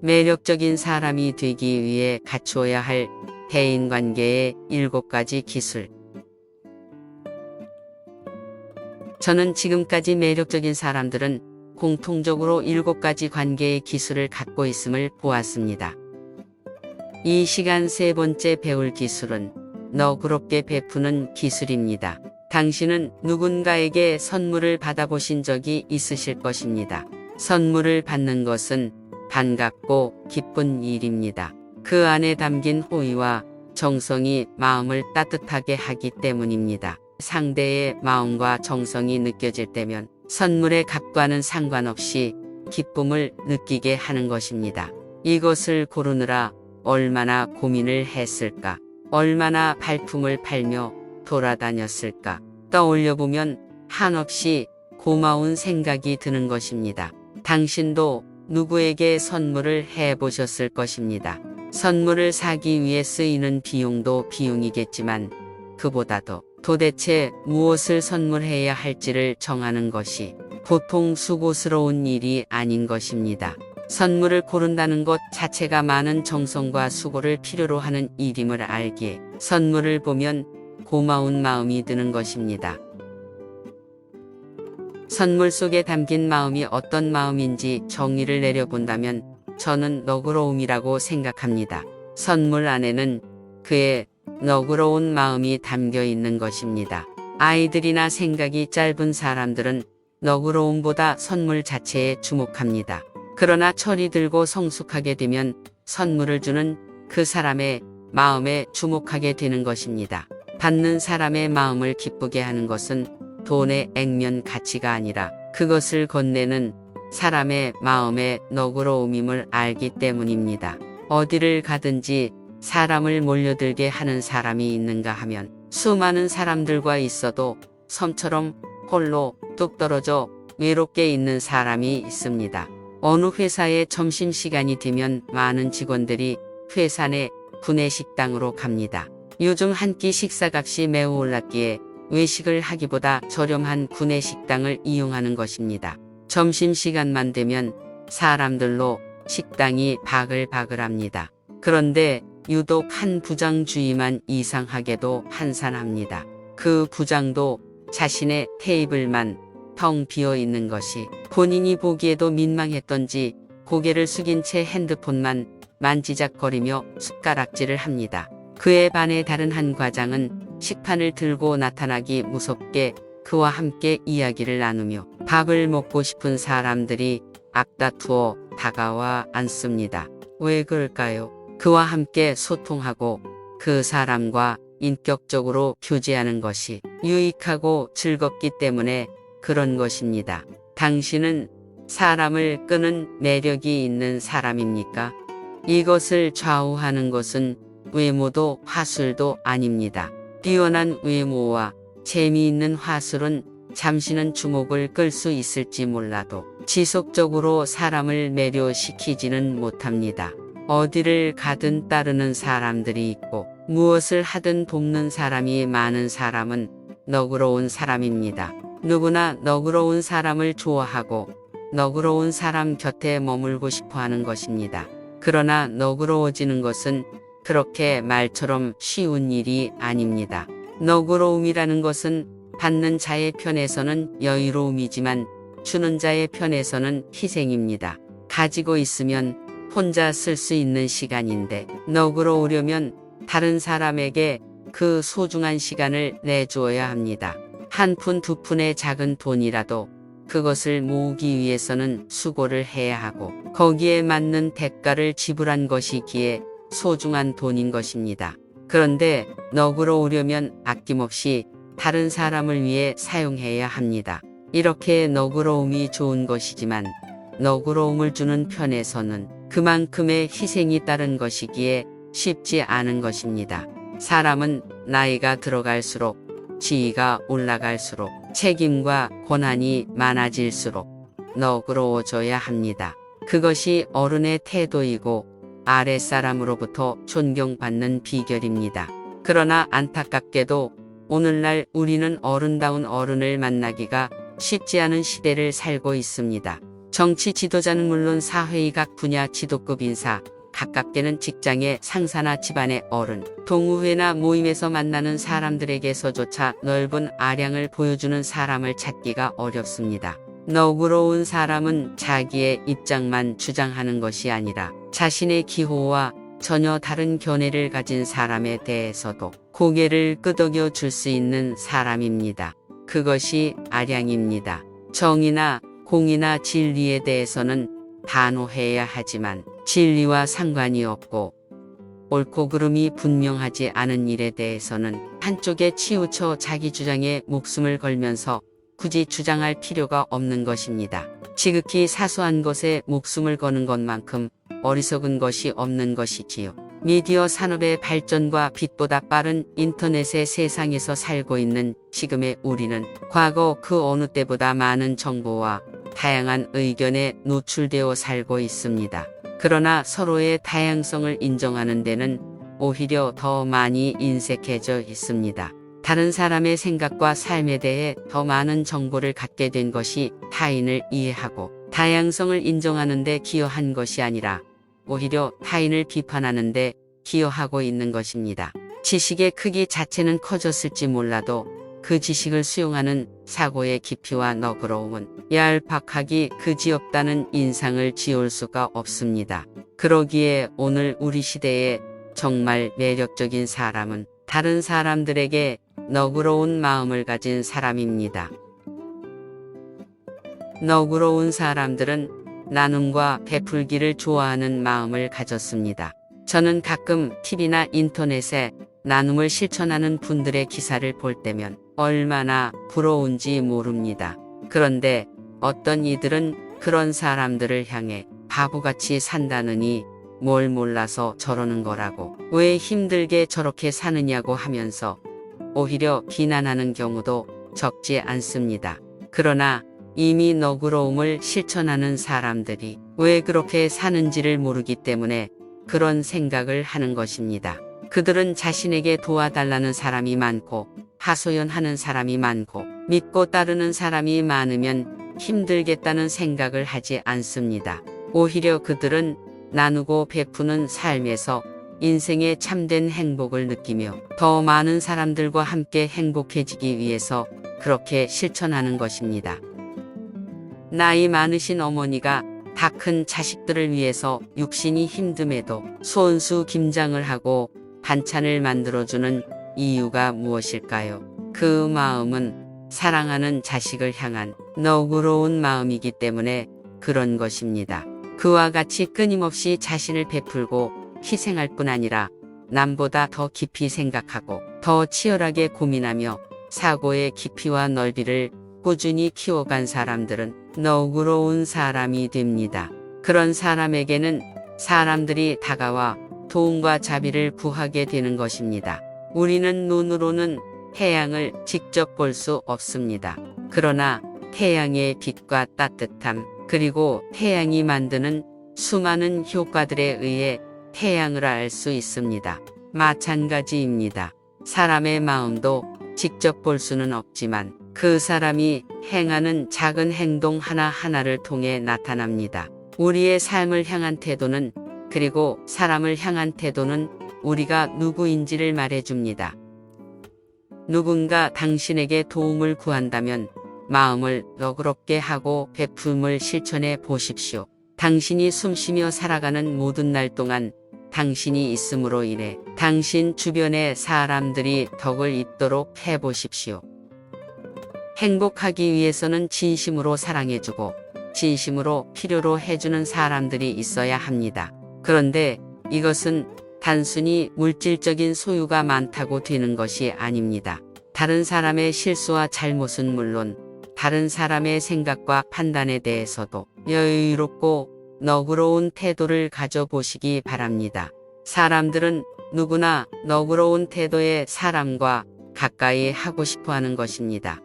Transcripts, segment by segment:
매력적인 사람이 되기 위해 갖추어야 할 대인관계의 7가지 기술. 저는 지금까지 매력적인 사람들은 공통적으로 7가지 관계의 기술을 갖고 있음을 보았습니다. 이 시간 3번째 배울 기술은 너그럽게 베푸는 기술입니다. 당신은 누군가에게 선물을 받아보신 적이 있으실 것입니다. 선물을 받는 것은 반갑고 기쁜 일입니다. 그 안에 담긴 호의와 정성이 마음을 따뜻하게 하기 때문입니다. 상대의 마음과 정성이 느껴질 때면 선물의 값과는 상관없이 기쁨을 느끼게 하는 것입니다. 이것을 고르느라 얼마나 고민을 했을까? 얼마나 발품을 팔며 돌아다녔을까? 떠올려보면 한없이 고마운 생각이 드는 것입니다. 당신도 누구에게 선물을 해보셨을 것입니다. 선물을 사기 위해 쓰이는 비용도 비용이겠지만 그보다도 도대체 무엇을 선물해야 할지를 정하는 것이 보통 수고스러운 일이 아닌 것입니다. 선물을 고른다는 것 자체가 많은 정성과 수고를 필요로 하는 일임을 알기에 선물을 보면 고마운 마음이 드는 것입니다. 선물 속에 담긴 마음이 어떤 마음인지 정의를 내려본다면 저는 너그러움이라고 생각합니다. 선물 안에는 그의 너그러운 마음이 담겨 있는 것입니다. 아이들이나 생각이 짧은 사람들은 너그러움보다 선물 자체에 주목합니다. 그러나 철이 들고 성숙하게 되면 선물을 주는 그 사람의 마음에 주목하게 되는 것입니다. 받는 사람의 마음을 기쁘게 하는 것은 돈의 액면 가치가 아니라 그것을 건네는 사람의 마음의 너그러움임을 알기 때문입니다. 어디를 가든지 사람을 몰려들게 하는 사람이 있는가 하면 수많은 사람들과 있어도 섬처럼 홀로 뚝 떨어져 외롭게 있는 사람이 있습니다. 어느 회사의 점심시간이 되면 많은 직원들이 회사 내 구내식당으로 갑니다. 요즘 한 끼 식사값이 매우 올랐기에 외식을 하기보다 저렴한 구내식당을 이용하는 것입니다. 점심시간만 되면 사람들로 식당이 바글바글합니다. 그런데 유독 한 부장 주의만 이상하게도 한산합니다. 그 부장도 자신의 테이블만 텅 비어 있는 것이 본인이 보기에도 민망했던지 고개를 숙인 채 핸드폰만 만지작거리며 숟가락질을 합니다. 그에 반해 다른 한 과장은 식판을 들고 나타나기 무섭게 그와 함께 이야기를 나누며 밥을 먹고 싶은 사람들이 앞다투어 다가와 앉습니다. 왜 그럴까요? 그와 함께 소통하고 그 사람과 인격적으로 교제하는 것이 유익하고 즐겁기 때문에 그런 것입니다. 당신은 사람을 끄는 매력이 있는 사람입니까? 이것을 좌우하는 것은 외모도 화술도 아닙니다. 뛰어난 외모와 재미있는 화술은 잠시는 주목을 끌 수 있을지 몰라도 지속적으로 사람을 매료시키지는 못합니다. 어디를 가든 따르는 사람들이 있고 무엇을 하든 돕는 사람이 많은 사람은 너그러운 사람입니다. 누구나 너그러운 사람을 좋아하고 너그러운 사람 곁에 머물고 싶어 하는 것입니다. 그러나 너그러워지는 것은 그렇게 말처럼 쉬운 일이 아닙니다. 너그러움이라는 것은 받는 자의 편에서는 여유로움이지만 주는 자의 편에서는 희생입니다. 가지고 있으면 혼자 쓸 수 있는 시간인데 너그러우려면 다른 사람에게 그 소중한 시간을 내주어야 합니다. 한 푼 두 푼의 작은 돈이라도 그것을 모으기 위해서는 수고를 해야 하고 거기에 맞는 대가를 지불한 것이기에 소중한 돈인 것입니다. 그런데 너그러우려면 아낌없이 다른 사람을 위해 사용해야 합니다. 이렇게 너그러움이 좋은 것이지만 너그러움을 주는 편에서는 그만큼의 희생이 따른 것이기에 쉽지 않은 것입니다. 사람은 나이가 들어갈수록 지위가 올라갈수록 책임과 권한이 많아질수록 너그러워져야 합니다. 그것이 어른의 태도이고 아랫사람으로부터 존경받는 비결입니다. 그러나 안타깝게도 오늘날 우리는 어른다운 어른을 만나기가 쉽지 않은 시대를 살고 있습니다. 정치 지도자는 물론 사회의 각 분야 지도급 인사, 가깝게는 직장의 상사나 집안의 어른, 동호회나 모임에서 만나는 사람들에게서조차 넓은 아량을 보여주는 사람을 찾기가 어렵습니다. 너그러운 사람은 자기의 입장만 주장하는 것이 아니라 자신의 기호와 전혀 다른 견해를 가진 사람에 대해서도 고개를 끄덕여 줄 수 있는 사람입니다. 그것이 아량입니다. 정의나 공의나 진리에 대해서는 단호해야 하지만 진리와 상관이 없고 옳고 그름이 분명하지 않은 일에 대해서는 한쪽에 치우쳐 자기 주장에 목숨을 걸면서 굳이 주장할 필요가 없는 것입니다. 지극히 사소한 것에 목숨을 거는 것만큼 어리석은 것이 없는 것이지요. 미디어 산업의 발전과 빛보다 빠른 인터넷의 세상에서 살고 있는 지금의 우리는 과거 그 어느 때보다 많은 정보와 다양한 의견에 노출되어 살고 있습니다. 그러나 서로의 다양성을 인정하는 데는 오히려 더 많이 인색해져 있습니다. 다른 사람의 생각과 삶에 대해 더 많은 정보를 갖게 된 것이 타인을 이해하고 다양성을 인정하는 데 기여한 것이 아니라 오히려 타인을 비판하는 데 기여하고 있는 것입니다. 지식의 크기 자체는 커졌을지 몰라도 그 지식을 수용하는 사고의 깊이와 너그러움은 얄팍하기 그지없다는 인상을 지울 수가 없습니다. 그러기에 오늘 우리 시대에 정말 매력적인 사람은 다른 사람들에게 너그러운 마음을 가진 사람입니다. 너그러운 사람들은 나눔과 베풀기를 좋아하는 마음을 가졌습니다. 저는 가끔 TV나 인터넷에 나눔을 실천하는 분들의 기사를 볼 때면 얼마나 부러운지 모릅니다. 그런데 어떤 이들은 그런 사람들을 향해 바보같이 산다느니 뭘 몰라서 저러는 거라고, 왜 힘들게 저렇게 사느냐고 하면서 오히려 비난하는 경우도 적지 않습니다. 그러나 이미 너그러움을 실천하는 사람들이 왜 그렇게 사는지를 모르기 때문에 그런 생각을 하는 것입니다. 그들은 자신에게 도와달라는 사람이 많고 하소연하는 사람이 많고 믿고 따르는 사람이 많으면 힘들겠다는 생각을 하지 않습니다. 오히려 그들은 나누고 베푸는 삶에서 인생의 참된 행복을 느끼며 더 많은 사람들과 함께 행복해지기 위해서 그렇게 실천하는 것입니다. 나이 많으신 어머니가 다 큰 자식들을 위해서 육신이 힘듦에도 손수 김장을 하고 반찬을 만들어주는 이유가 무엇일까요? 그 마음은 사랑하는 자식을 향한 너그러운 마음이기 때문에 그런 것입니다. 그와 같이 끊임없이 자신을 베풀고 희생할 뿐 아니라 남보다 더 깊이 생각하고 더 치열하게 고민하며 사고의 깊이와 넓이를 꾸준히 키워간 사람들은 너그러운 사람이 됩니다. 그런 사람에게는 사람들이 다가와 도움과 자비를 구하게 되는 것입니다. 우리는 눈으로는 태양을 직접 볼 수 없습니다. 그러나 태양의 빛과 따뜻함, 그리고 태양이 만드는 수많은 효과들에 의해 태양을 알 수 있습니다. 마찬가지입니다. 사람의 마음도 직접 볼 수는 없지만 그 사람이 행하는 작은 행동 하나하나를 통해 나타납니다. 우리의 삶을 향한 태도는, 그리고 사람을 향한 태도는 우리가 누구인지를 말해줍니다. 누군가 당신에게 도움을 구한다면 마음을 너그럽게 하고 베품을 실천해 보십시오. 당신이 숨쉬며 살아가는 모든 날 동안 당신이 있음으로 인해 당신 주변의 사람들이 덕을 입도록 해보십시오. 행복하기 위해서는 진심으로 사랑해주고 진심으로 필요로 해주는 사람들이 있어야 합니다. 그런데 이것은 단순히 물질적인 소유가 많다고 되는 것이 아닙니다. 다른 사람의 실수와 잘못은 물론 다른 사람의 생각과 판단에 대해서도 여유롭고 너그러운 태도를 가져보시기 바랍니다. 사람들은 누구나 너그러운 태도의 사람과 가까이 하고 싶어 하는 것입니다.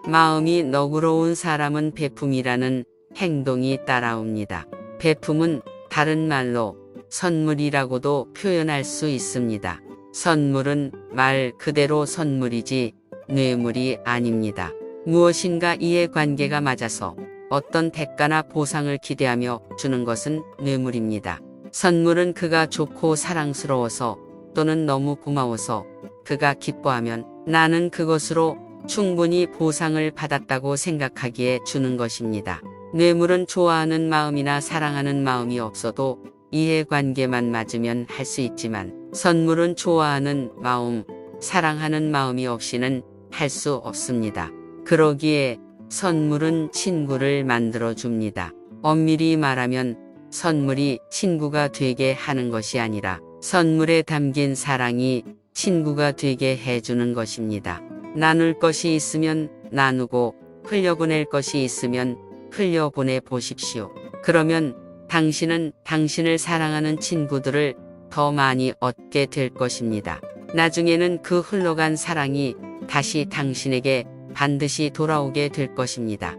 마음이 너그러운 사람은 베품이라는 행동이 따라옵니다. 베품은 다른 말로 선물이라고도 표현할 수 있습니다. 선물은 말 그대로 선물이지 뇌물이 아닙니다. 무엇인가 이해관계가 맞아서 어떤 대가나 보상을 기대하며 주는 것은 뇌물입니다. 선물은 그가 좋고 사랑스러워서 또는 너무 고마워서 그가 기뻐하면 나는 그것으로 충분히 보상을 받았다고 생각하기에 주는 것입니다. 뇌물은 좋아하는 마음이나 사랑하는 마음이 없어도 이해관계만 맞으면 할 수 있지만 선물은 좋아하는 마음, 사랑하는 마음이 없이는 할 수 없습니다. 그러기에 선물은 친구를 만들어 줍니다. 엄밀히 말하면 선물이 친구가 되게 하는 것이 아니라 선물에 담긴 사랑이 친구가 되게 해주는 것입니다. 나눌 것이 있으면 나누고 흘려보낼 것이 있으면 흘려보내 보십시오. 그러면 당신은 당신을 사랑하는 친구들을 더 많이 얻게 될 것입니다. 나중에는 그 흘러간 사랑이 다시 당신에게 반드시 돌아오게 될 것입니다.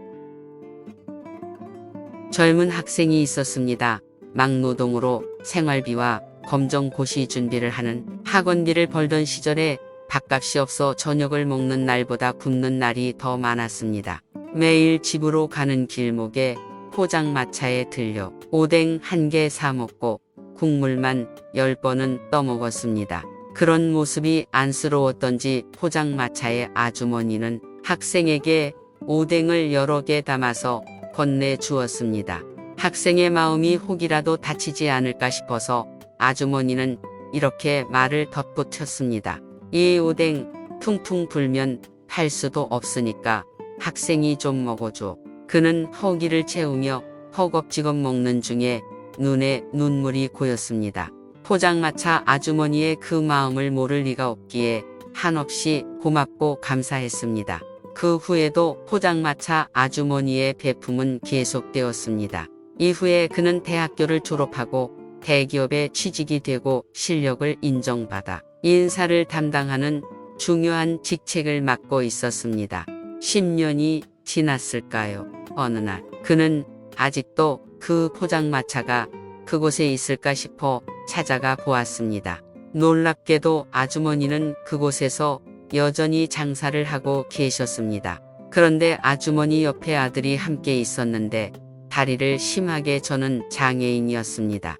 젊은 학생이 있었습니다. 막노동으로 생활비와 검정고시 준비를 하는 학원비를 벌던 시절에 밥값이 없어 저녁을 먹는 날보다 굶는 날이 더 많았습니다. 매일 집으로 가는 길목에 포장마차에 들려 오뎅 1개 사 먹고 국물만 10번은 떠먹었습니다. 그런 모습이 안쓰러웠던지 포장마차의 아주머니는 학생에게 오뎅을 여러 개 담아서 건네주었습니다. 학생의 마음이 혹이라도 다치지 않을까 싶어서 아주머니는 이렇게 말을 덧붙였습니다. 이 오뎅 퉁퉁 불면 팔 수도 없으니까 학생이 좀 먹어줘. 그는 허기를 채우며 허겁지겁 먹는 중에 눈에 눈물이 고였습니다. 포장마차 아주머니의 그 마음을 모를 리가 없기에 한없이 고맙고 감사했습니다. 그 후에도 포장마차 아주머니의 배품은 계속되었습니다. 이후에 그는 대학교를 졸업하고 대기업에 취직이 되고 실력을 인정받아 인사를 담당하는 중요한 직책을 맡고 있었습니다. 10년이 지났을까요? 어느 날 그는 아직도 그 포장마차가 그곳에 있을까 싶어 찾아가 보았습니다. 놀랍게도 아주머니는 그곳에서 여전히 장사를 하고 계셨습니다. 그런데 아주머니 옆에 아들이 함께 있었는데 다리를 심하게 저는 장애인이었습니다.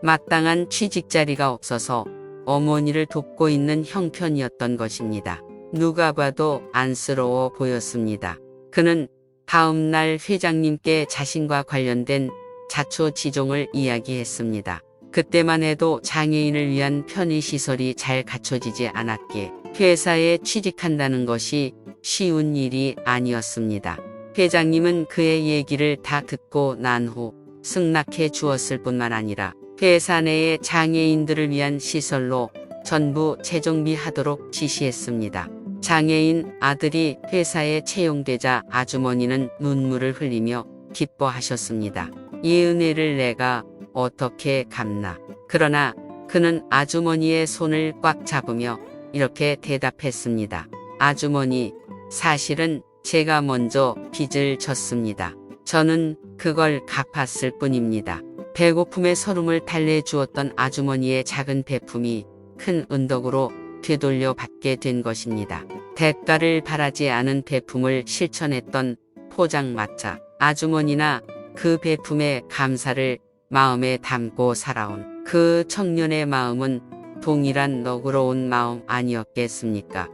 마땅한 취직 자리가 없어서 어머니를 돕고 있는 형편이었던 것입니다. 누가 봐도 안쓰러워 보였습니다. 그는 다음 날 회장님께 자신과 관련된 자초지종을 이야기했습니다. 그때만 해도 장애인을 위한 편의시설이 잘 갖춰지지 않았기에 회사에 취직한다는 것이 쉬운 일이 아니었습니다. 회장님은 그의 얘기를 다 듣고 난 후 승낙해 주었을 뿐만 아니라 회사 내의 장애인들을 위한 시설로 전부 재정비하도록 지시했습니다. 장애인 아들이 회사에 채용되자 아주머니는 눈물을 흘리며 기뻐하셨습니다. 이 은혜를 내가 어떻게 갚나. 그러나 그는 아주머니의 손을 꽉 잡으며 이렇게 대답했습니다. 아주머니, 사실은 제가 먼저 빚을 졌습니다. 저는 그걸 갚았을 뿐입니다. 배고픔의 서름을 달래주었던 아주머니의 작은 배품이 큰 은덕으로 되돌려 받게 된 것입니다. 대가를 바라지 않은 배품을 실천했던 포장마차 아주머니나 그 배품의 감사를 마음에 담고 살아온 그 청년의 마음은 동일한 너그러운 마음 아니었겠습니까?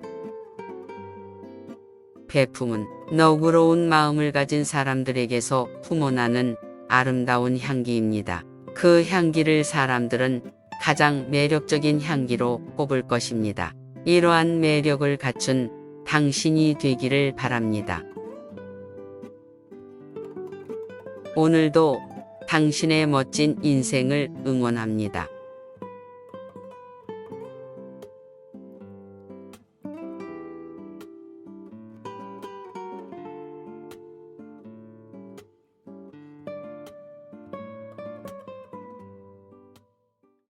배품은 너그러운 마음을 가진 사람들에게서 품어나는 아름다운 향기입니다. 그 향기를 사람들은 가장 매력적인 향기로 꼽을 것입니다. 이러한 매력을 갖춘 당신이 되기를 바랍니다. 오늘도 당신의 멋진 인생을 응원합니다.